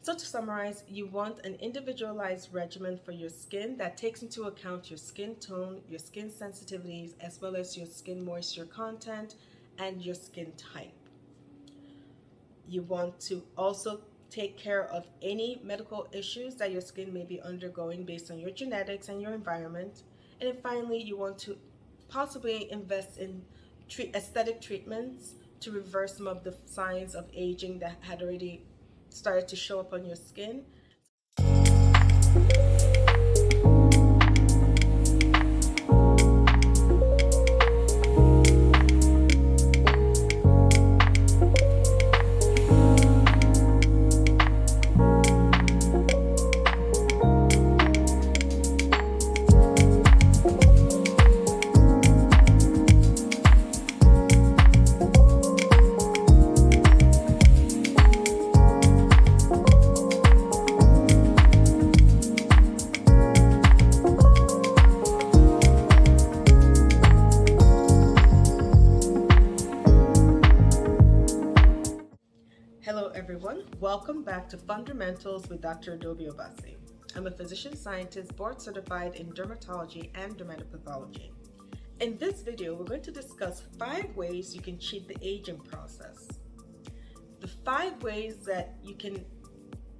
So to summarize, you want an individualized regimen for your skin that takes into account your skin tone, your skin sensitivities, as well as your skin moisture content and your skin type. You want to also take care of any medical issues that your skin may be undergoing based on your genetics and your environment. And then finally, you want to possibly invest in aesthetic treatments to reverse some of the signs of aging that had already started to show up on your skin. Hello everyone, welcome back to FunDERMentals with Dr. Adobe Obasi. I'm a physician scientist board certified in dermatology and dermatopathology. In this video, we're going to discuss 5 ways you can cheat the aging process. The 5 ways that you can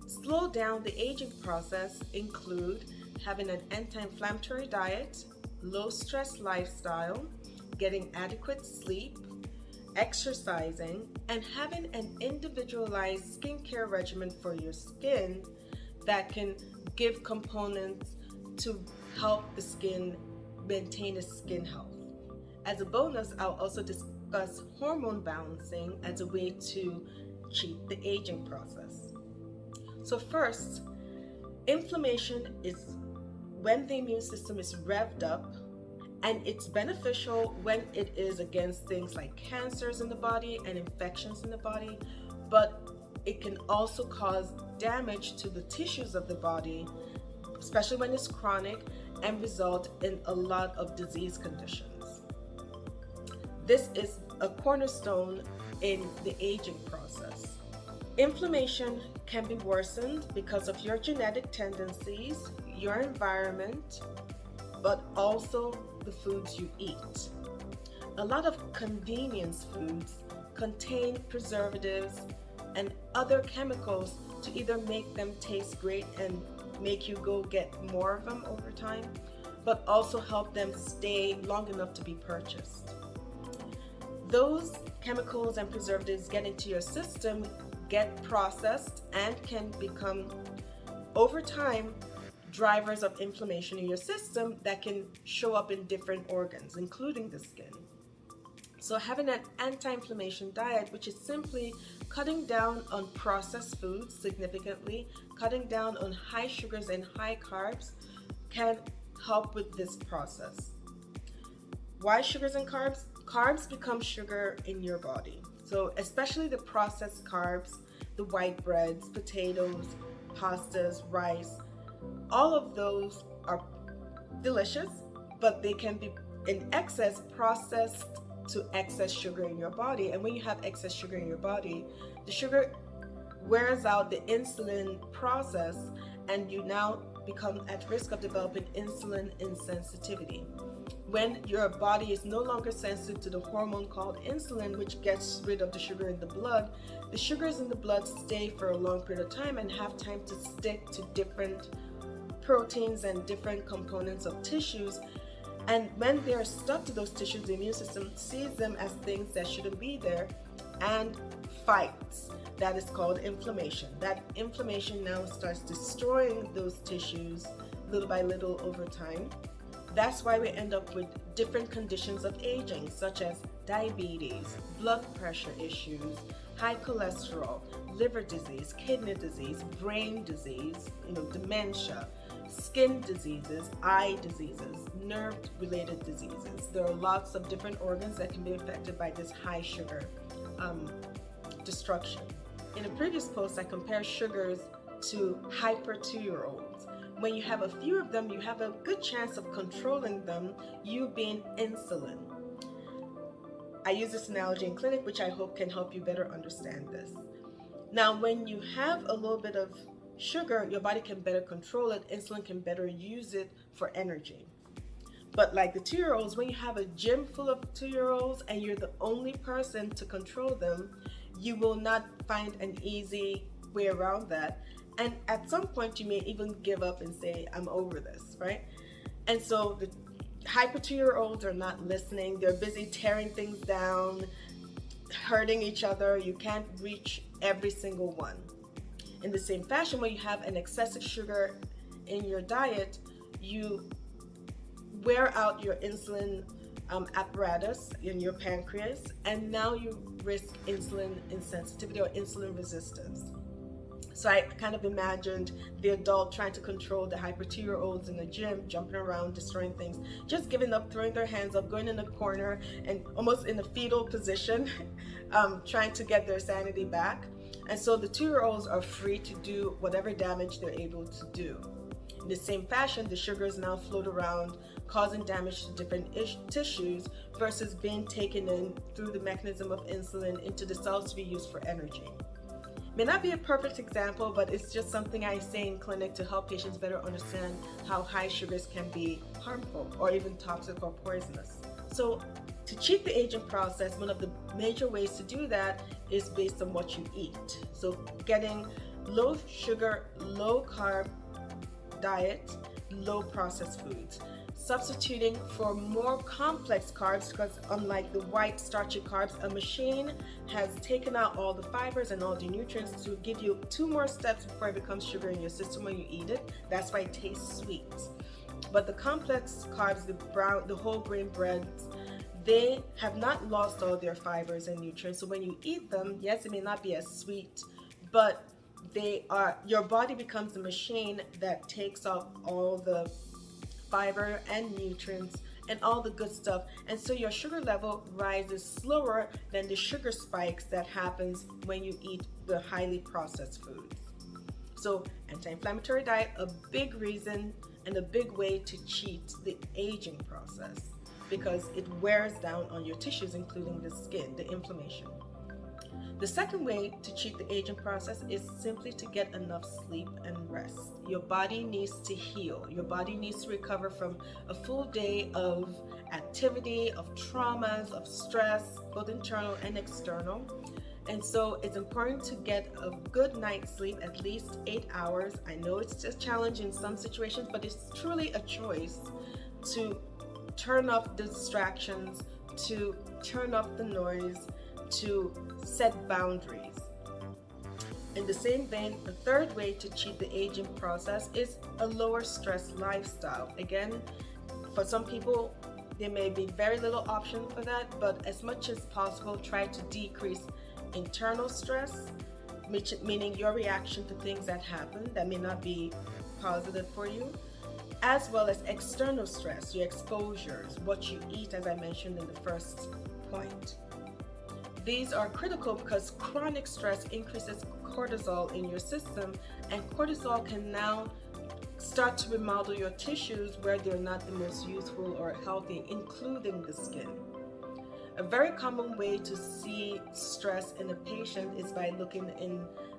slow down the aging process include having an anti-inflammatory diet, low stress lifestyle, getting adequate sleep, exercising, and having an individualized skincare regimen for your skin that can give components to help the skin maintain its skin health. As a bonus, I'll also discuss hormone balancing as a way to cheat the aging process. So first, inflammation is when the immune system is revved up, and it's beneficial when it is against things like cancers in the body and infections in the body, but it can also cause damage to the tissues of the body, especially when it's chronic, and result in a lot of disease conditions. This is a cornerstone in the aging process. Inflammation can be worsened because of your genetic tendencies, your environment, but also the foods you eat. A lot of convenience foods contain preservatives and other chemicals to either make them taste great and make you go get more of them over time, but also help them stay long enough to be purchased. Those chemicals and preservatives get into your system, get processed, and can become, over time, drivers of inflammation in your system that can show up in different organs, including the skin. So having an anti-inflammation diet, which is simply cutting down on processed foods significantly, cutting down on high sugars and high carbs, can help with this process. Why sugars and carbs? Carbs become sugar in your body. So especially the processed carbs, the white breads, potatoes, pastas, rice, all of those are delicious, but they can be in excess processed to excess sugar in your body. And when you have excess sugar in your body, the sugar wears out the insulin process, and you now become at risk of developing insulin insensitivity. When your body is no longer sensitive to the hormone called insulin, which gets rid of the sugar in the blood, the sugars in the blood stay for a long period of time and have time to stick to different proteins and different components of tissues. And when they're stuck to those tissues, the immune system sees them as things that shouldn't be there and fights. That is called inflammation. That inflammation now starts destroying those tissues little by little over time. That's why we end up with different conditions of aging, such as diabetes, blood pressure issues, high cholesterol, liver disease, kidney disease, brain disease, dementia, skin diseases, eye diseases, nerve-related diseases. There are lots of different organs that can be affected by this high sugar destruction. In a previous post, I compared sugars to hyper 2-year-olds. When you have a few of them, you have a good chance of controlling them, you being insulin. I use this analogy in clinic, which I hope can help you better understand this. Now, when you have a little bit of sugar, your body can better control it. Insulin can better use it for energy. But like the 2-year-olds, when you have a gym full of 2-year-olds and you're the only person to control them, you will not find an easy way around that. And at some point, you may even give up and say, I'm over this, right? And so the hyper 2-year-olds are not listening. They're busy tearing things down, hurting each other. You can't reach every single one. In the same fashion, when you have an excessive sugar in your diet, you wear out your insulin apparatus in your pancreas, and now you risk insulin insensitivity or insulin resistance. So I kind of imagined the adult trying to control the hyper 2-year-olds in the gym, jumping around, destroying things, just giving up, throwing their hands up, going in a corner and almost in a fetal position, trying to get their sanity back. And so the 2-year-olds are free to do whatever damage they're able to do. In the same fashion, the sugars now float around, causing damage to different tissues versus being taken in through the mechanism of insulin into the cells to be used for energy. May not be a perfect example, but it's just something I say in clinic to help patients better understand how high sugars can be harmful or even toxic or poisonous. So to cheat the aging process, one of the major ways to do that is based on what you eat. So getting low sugar, low carb diet, low processed foods. Substituting for more complex carbs, because unlike the white starchy carbs, a machine has taken out all the fibers and all the nutrients to give you 2 more steps before it becomes sugar in your system when you eat it. That's why it tastes sweet. But the complex carbs, the whole grain breads, they have not lost all their fibers and nutrients. So when you eat them, yes, it may not be as sweet, but your body becomes the machine that takes off all the fiber and nutrients and all the good stuff, and so your sugar level rises slower than the sugar spikes that happens when you eat the highly processed foods. So anti-inflammatory diet, a big reason and a big way to cheat the aging process, because it wears down on your tissues, including the skin, the inflammation. The second way to cheat the aging process is simply to get enough sleep and rest. Your body needs to heal. Your body needs to recover from a full day of activity, of traumas, of stress, both internal and external. And so it's important to get a good night's sleep, at least 8 hours. I know it's a challenge in some situations, but it's truly a choice to turn off the distractions, to turn off the noise, to set boundaries. In the same vein, the third way to cheat the aging process is a lower stress lifestyle. Again, for some people, there may be very little option for that, but as much as possible, try to decrease internal stress, meaning your reaction to things that happen that may not be positive for you, as well as external stress, your exposures, what you eat, as I mentioned in the first point. These are critical because chronic stress increases cortisol in your system, and cortisol can now start to remodel your tissues where they're not the most useful or healthy, including the skin. A very common way to see stress in a patient is by looking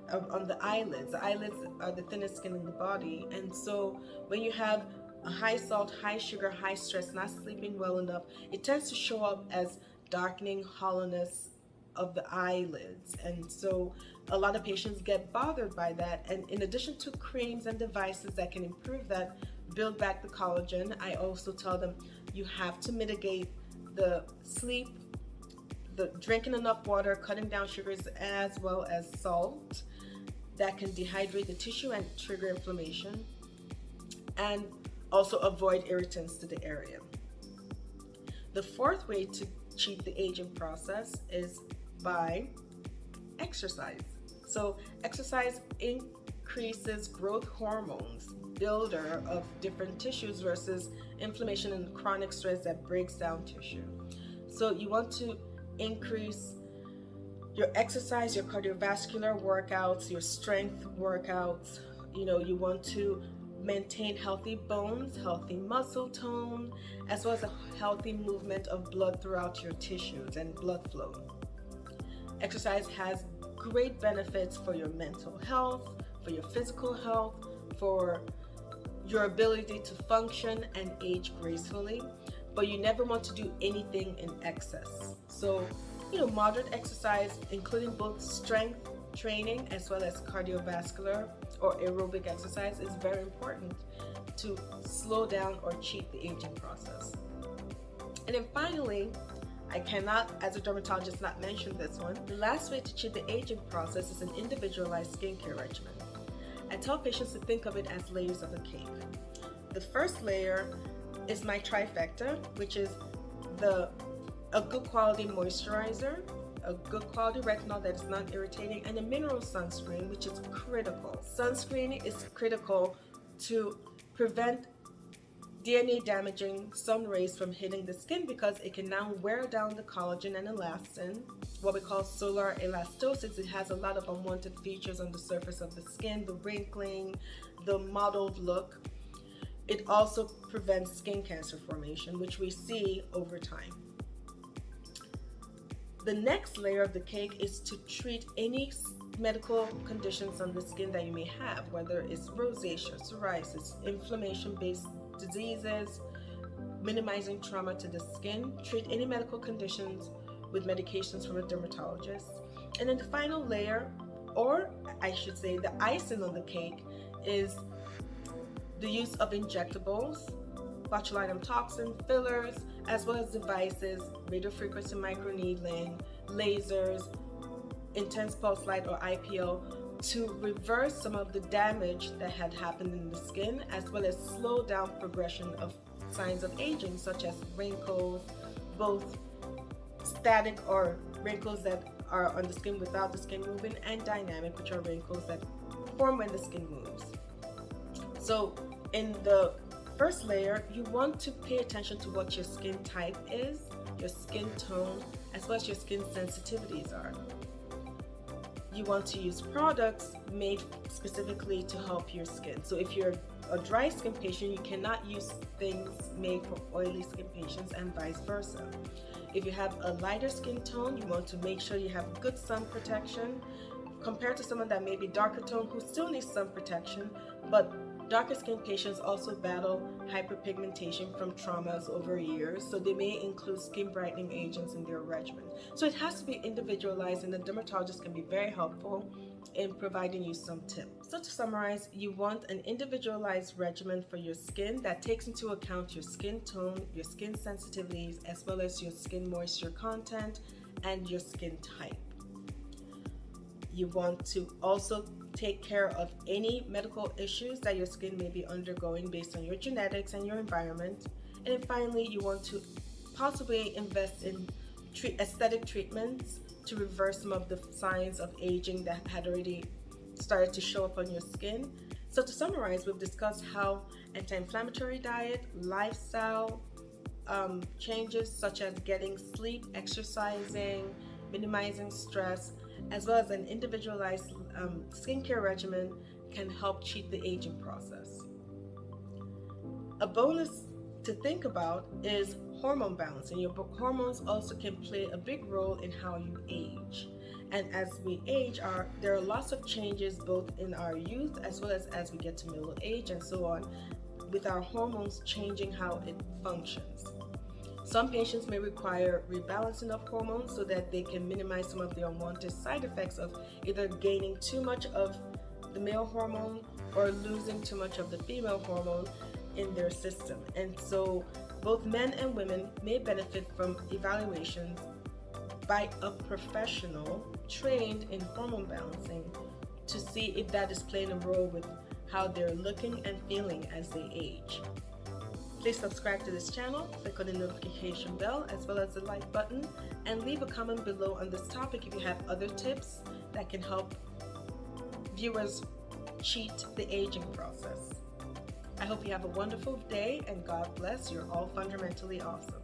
on the eyelids. The eyelids are the thinnest skin in the body, and so when you have a high salt, high sugar, high stress, not sleeping well enough, it tends to show up as darkening, hollowness of the eyelids. And so a lot of patients get bothered by that, and in addition to creams and devices that can improve that, build back the collagen, I also tell them you have to mitigate the sleep, the drinking enough water, cutting down sugars, as well as salt that can dehydrate the tissue and trigger inflammation, and also avoid irritants to the area. The fourth way to cheat the aging process is by exercise. So exercise increases growth hormones, builder of different tissues, versus inflammation and chronic stress that breaks down tissue. So you want to increase your exercise, your cardiovascular workouts, your strength workouts. You want to maintain healthy bones, healthy muscle tone, as well as a healthy movement of blood throughout your tissues and blood flow. Exercise has great benefits for your mental health, for your physical health, for your ability to function and age gracefully, but you never want to do anything in excess. So, moderate exercise, including both strength training as well as cardiovascular or aerobic exercise, is very important to slow down or cheat the aging process. And then finally, I cannot, as a dermatologist, not mention this one. The last way to cheat the aging process is an individualized skincare regimen. I tell patients to think of it as layers of a cake. The first layer is my trifecta, which is a good quality moisturizer, a good quality retinol that is non-irritating, and a mineral sunscreen, which is critical. Sunscreen is critical to prevent DNA damaging sun rays from hitting the skin, because it can now wear down the collagen and elastin, what we call solar elastosis. It has a lot of unwanted features on the surface of the skin, the wrinkling, the mottled look. It also prevents skin cancer formation, which we see over time. The next layer of the cake is to treat any medical conditions on the skin that you may have, whether it's rosacea, psoriasis, inflammation-based diseases, minimizing trauma to the skin. Treat any medical conditions with medications from a dermatologist. And then the final layer, or I should say the icing on the cake, is the use of injectables, botulinum toxin, fillers, as well as devices, radiofrequency microneedling, lasers, intense pulse light or IPL, to reverse some of the damage that had happened in the skin, as well as slow down progression of signs of aging, such as wrinkles, both static or wrinkles that are on the skin without the skin moving, and dynamic, which are wrinkles that form when the skin moves. So in the first layer, you want to pay attention to what your skin type is, your skin tone, as well as your skin sensitivities are. You want to use products made specifically to help your skin. So if you're a dry skin patient, you cannot use things made for oily skin patients, and vice versa. If you have a lighter skin tone, you want to make sure you have good sun protection compared to someone that may be darker tone who still needs sun protection, but darker skin patients also battle hyperpigmentation from traumas over years, so they may include skin brightening agents in their regimen. So it has to be individualized, and the dermatologist can be very helpful in providing you some tips. So to summarize, you want an individualized regimen for your skin that takes into account your skin tone, your skin sensitivities, as well as your skin moisture content and your skin type. You want to also take care of any medical issues that your skin may be undergoing based on your genetics and your environment. And then finally, you want to possibly invest in aesthetic treatments to reverse some of the signs of aging that had already started to show up on your skin. So to summarize, we've discussed how anti-inflammatory diet, lifestyle changes such as getting sleep, exercising, minimizing stress, as well as an individualized skincare regimen can help cheat the aging process. A bonus to think about is hormone balance, and your hormones also can play a big role in how you age. And as we age, there are lots of changes both in our youth as well as we get to middle age and so on, with our hormones changing how it functions. Some patients may require rebalancing of hormones so that they can minimize some of the unwanted side effects of either gaining too much of the male hormone or losing too much of the female hormone in their system. And so both men and women may benefit from evaluations by a professional trained in hormone balancing to see if that is playing a role with how they're looking and feeling as they age. Please subscribe to this channel, click on the notification bell as well as the like button, and leave a comment below on this topic if you have other tips that can help viewers cheat the aging process. I hope you have a wonderful day, and God bless. You're all fundamentally awesome.